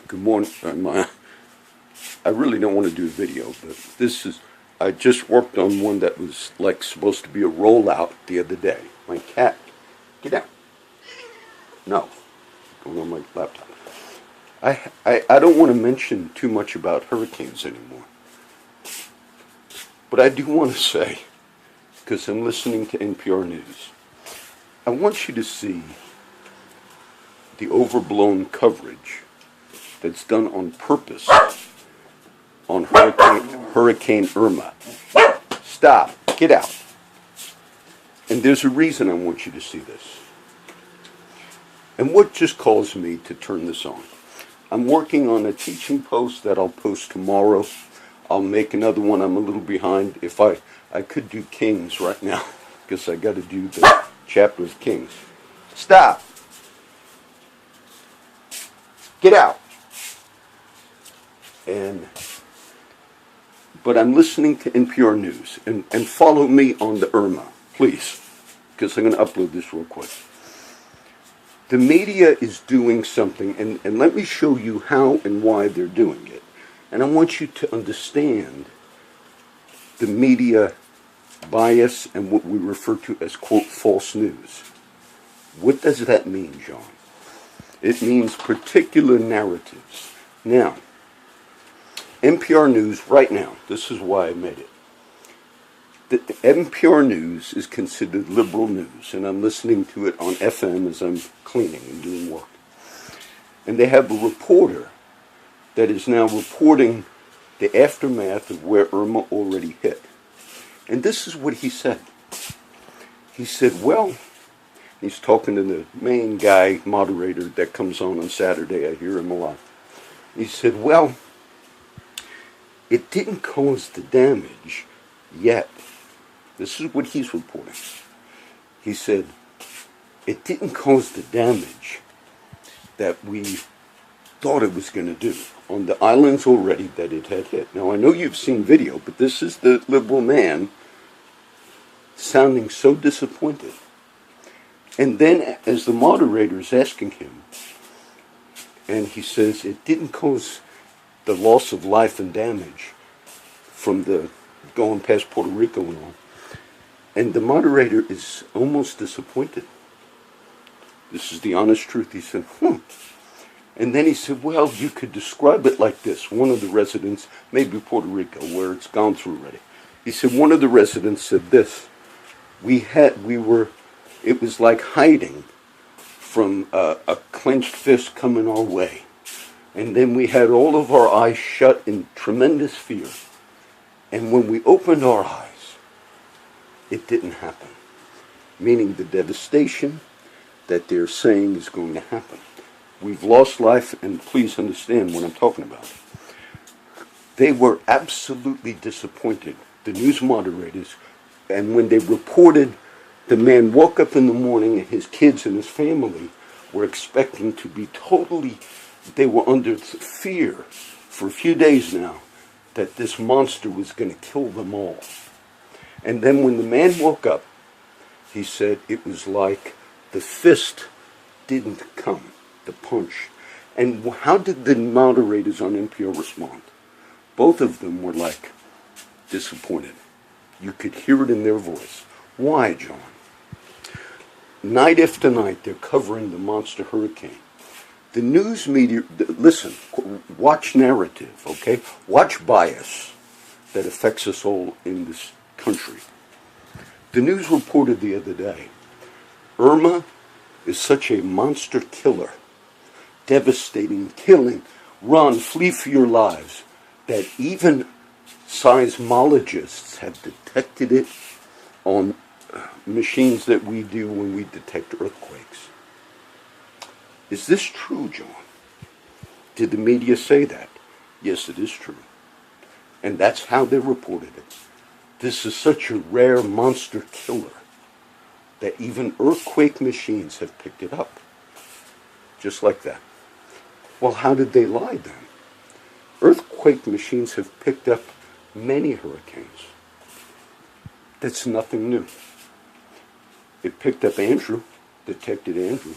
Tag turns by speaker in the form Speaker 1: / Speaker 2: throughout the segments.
Speaker 1: Good morning. I really don't want to do a video, but I just worked on one that was like supposed to be a rollout the other day. My cat, get out. No, going on my laptop. I don't want to mention too much about hurricanes anymore. But I do want to say, because I'm listening to NPR News, I want you to see the overblown coverage that's done on purpose on Hurricane Irma. Stop. Get out. And there's a reason I want you to see this. And what just caused me to turn this on? I'm working on a teaching post that I'll post tomorrow. I'll make another one. I'm a little behind. If I could do Kings right now, because I got to do the chapter of Kings. Stop. Get out. But I'm listening to NPR News, and follow me on the Irma, please, because I'm going to upload this real quick. The media is doing something, and let me show you how and why they're doing it. And I want you to understand the media bias and what we refer to as, quote, false news. What does that mean, John? It means particular narratives. Now, NPR News right now, this is why I made it. The NPR News is considered liberal news, and I'm listening to it on FM as I'm cleaning and doing work. And they have a reporter that is now reporting the aftermath of where Irma already hit. And this is what he said. He said, well, he's talking to the main guy, moderator, that comes on Saturday. I hear him a lot. He said, well, it didn't cause the damage yet. This is what he's reporting. He said, it didn't cause the damage that we thought it was going to do on the islands already that it had hit. Now, I know you've seen video, but this is the liberal man sounding so disappointed. And then as the moderator is asking him, and he says, it didn't cause the loss of life and damage from the going past Puerto Rico and all. And the moderator is almost disappointed. This is the honest truth. He said, And then he said, well, you could describe it like this. One of the residents, maybe Puerto Rico, where it's gone through already. He said, one of the residents said this. It was like hiding from a clenched fist coming our way. And then we had all of our eyes shut in tremendous fear. And when we opened our eyes, it didn't happen. Meaning the devastation that they're saying is going to happen. We've lost life, and please understand what I'm talking about. They were absolutely disappointed, the news moderators, and when they reported the man woke up in the morning and his kids and his family were expecting to be they were under fear for a few days now that this monster was going to kill them all. And then when the man woke up, he said it was like the fist didn't come, the punch. And how did the moderators on NPR respond? Both of them were like disappointed. You could hear it in their voice. Why, John? Night after night, they're covering the monster hurricane. The news media, listen, watch narrative, okay? Watch bias that affects us all in this country. The news reported the other day, Irma is such a monster killer, devastating, killing, run, flee for your lives, that even seismologists have detected it on machines that we do when we detect earthquakes. Is this true, John? Did the media say that? Yes, it is true. And that's how they reported it. This is such a rare monster killer that even earthquake machines have picked it up. Just like that. Well, how did they lie then? Earthquake machines have picked up many hurricanes. That's nothing new. It picked up Andrew, detected Andrew.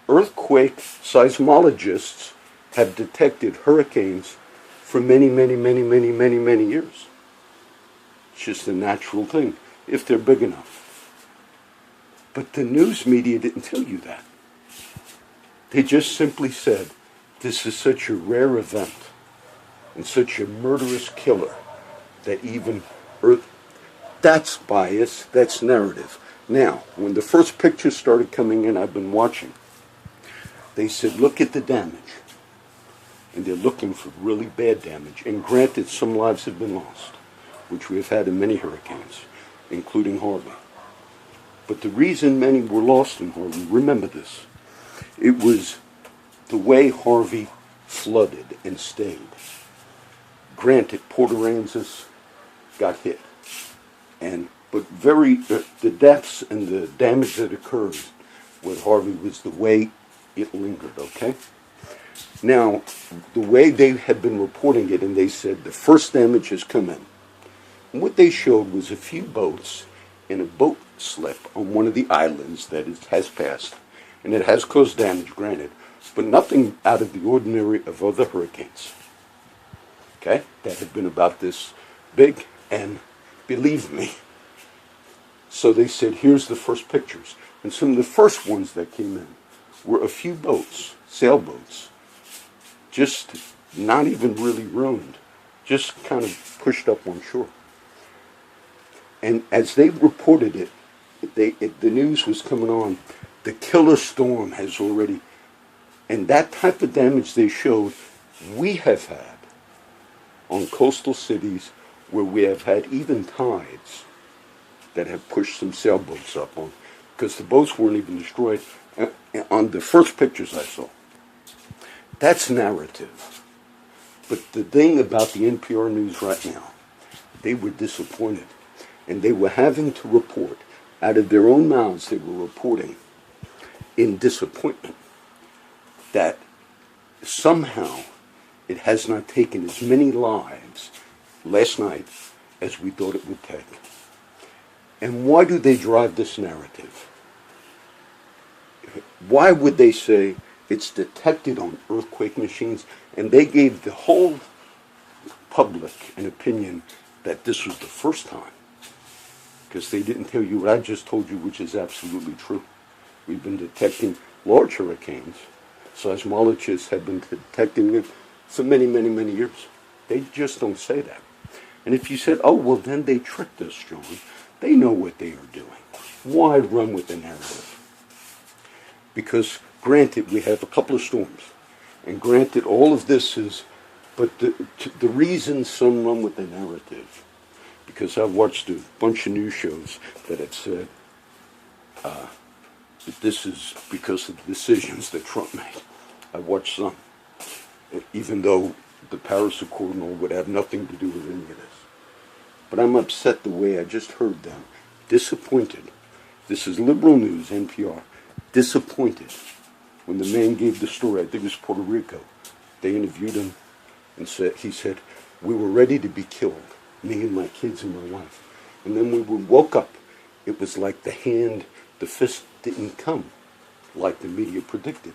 Speaker 1: Earthquake seismologists have detected hurricanes for many, many, many, many, many, many years. It's just a natural thing, if they're big enough. But the news media didn't tell you that. They just simply said, this is such a rare event and such a murderous killer that even Earth... That's bias, that's narrative. Now, when the first pictures started coming in, I've been watching, they said, look at the damage. And they're looking for really bad damage. And granted, some lives have been lost, which we have had in many hurricanes, including Harvey. But the reason many were lost in Harvey, remember this, it was the way Harvey flooded and stayed. Granted, Port Aransas got hit. But the deaths and the damage that occurred with Harvey was the way it lingered, okay? Now, the way they had been reporting it, and they said the first damage has come in. And what they showed was a few boats in a boat slip on one of the islands that it has passed. And it has caused damage, granted, but nothing out of the ordinary of other hurricanes. Okay? That had been about this big, and believe me. So they said, here's the first pictures. And some of the first ones that came in were a few boats, sailboats, just not even really ruined, just kind of pushed up on shore. And as they reported it, the news was coming on, the killer storm has already, and that type of damage they showed, we have had on coastal cities where we have had even tides that have pushed some sailboats up on, because the boats weren't even destroyed on the first pictures I saw. That's narrative. But the thing about the NPR News right now, they were disappointed. And they were having to report, out of their own mouths, they were reporting in disappointment that somehow it has not taken as many lives last night as we thought it would take. And why do they drive this narrative? Why would they say it's detected on earthquake machines? And they gave the whole public an opinion that this was the first time. Because they didn't tell you what I just told you, which is absolutely true. We've been detecting large hurricanes. Seismologists have been detecting them for many, many, many years. They just don't say that. And if you said, oh, well, then they tricked us, John. They know what they are doing. Why run with the narrative? Because, granted, we have a couple of storms. And granted, all of this is, but the reason some run with the narrative, because I've watched a bunch of news shows that have said that this is because of the decisions that Trump made. I've watched some, even though the Paris Accord and all would have nothing to do with any of this. But I'm upset the way I just heard them. Disappointed. This is liberal news, NPR. Disappointed when the man gave the story. I think it was Puerto Rico. They interviewed him and he said, we were ready to be killed, me and my kids and my wife. And then when we woke up, it was like the fist didn't come like the media predicted.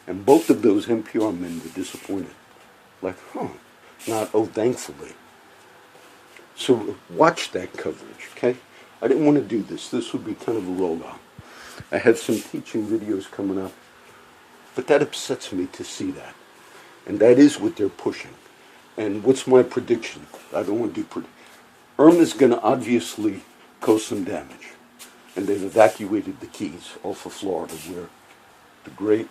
Speaker 1: And both of those NPR men were disappointed. Like, not, oh, thankfully. So watch that coverage, okay? I didn't want to do this. This would be kind of a rollout. I have some teaching videos coming up. But that upsets me to see that. And that is what they're pushing. And what's my prediction? I don't want to do Irma's going to obviously cause some damage. And they've evacuated the Keys off of Florida, where the great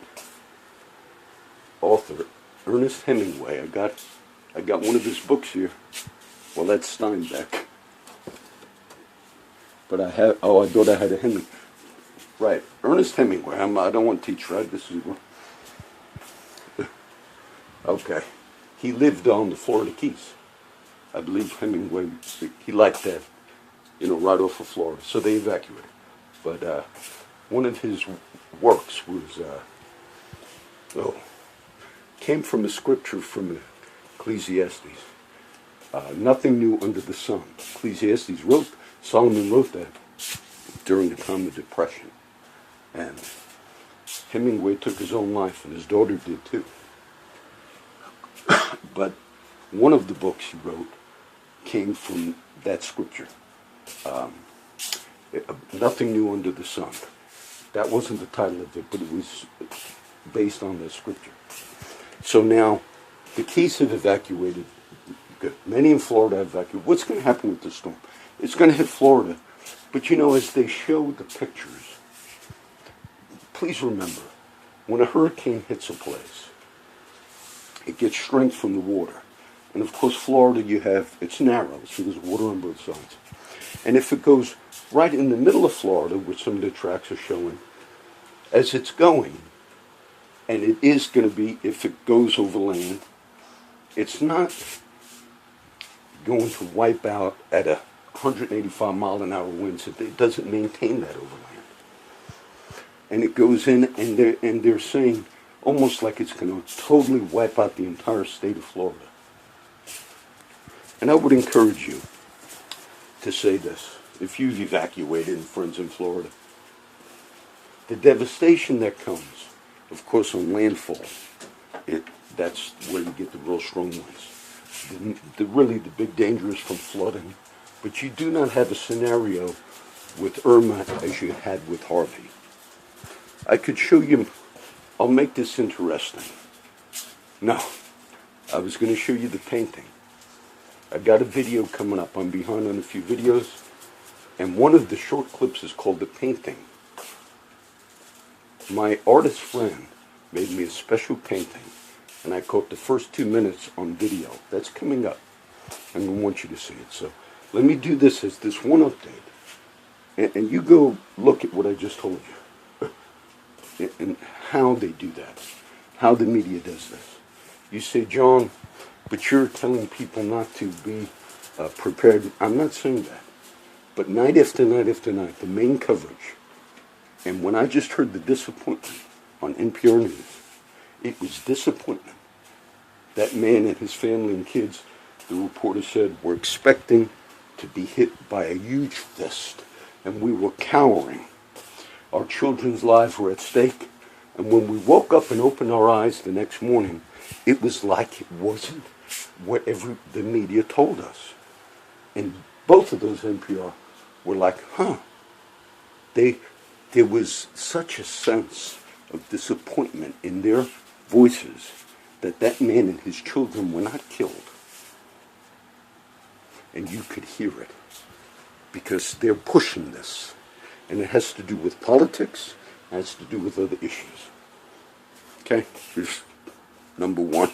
Speaker 1: author, Ernest Hemingway, I got one of his books here. Well, that's Steinbeck. But I thought I had a Hemingway. Right, Ernest Hemingway. I don't want to teach, right? This is okay. He lived on the Florida Keys. I believe Hemingway, he liked that, right off of Florida. So they evacuated. But one of his works was, came from a scripture from Ecclesiastes. Nothing new under the sun. Solomon wrote that during the time of depression. And Hemingway took his own life, and his daughter did too. but one of the books he wrote came from that scripture. Nothing New Under the Sun. That wasn't the title of it, but it was based on the scripture. So now, the Keys have evacuated. Good. Many in Florida have evacuated. What's going to happen with the storm? It's going to hit Florida. But you know, as they show the pictures, please remember, when a hurricane hits a place, it gets strength from the water. And of course, Florida, it's narrow, so there's water on both sides. And if it goes right in the middle of Florida, which some of the tracks are showing, as it's going, and it is going to be, if it goes over land, it's not going to wipe out at 185 mile an hour winds. It doesn't maintain that over land. And it goes in, and they're saying almost like it's going to totally wipe out the entire state of Florida. And I would encourage you to say this. If you've evacuated friends in Florida, the devastation that comes, of course, on landfall, that's where you get the real strong winds. Really, the big danger is from flooding. But you do not have a scenario with Irma as you had with Harvey. I could show you, I'll make this interesting. No, I was going to show you the painting. I got a video coming up. I'm behind on a few videos. And one of the short clips is called The Painting. My artist friend made me a special painting. And I caught the first 2 minutes on video. That's coming up. And I want you to see it. So let me do this as this one update. And you go look at what I just told you. And how they do that. How the media does this. You say, John, but you're telling people not to be prepared. I'm not saying that. But night after night after night, the main coverage, and when I just heard the disappointment on NPR News, it was disappointment. That man and his family and kids, the reporter said, were expecting to be hit by a huge fist, and we were cowering. Our children's lives were at stake, and when we woke up and opened our eyes the next morning, it was like it wasn't whatever the media told us. And both of those NPR were like, there was such a sense of disappointment in their voices that man and his children were not killed. And you could hear it because they're pushing this. And it has to do with politics, it has to do with other issues. Okay, here's number one.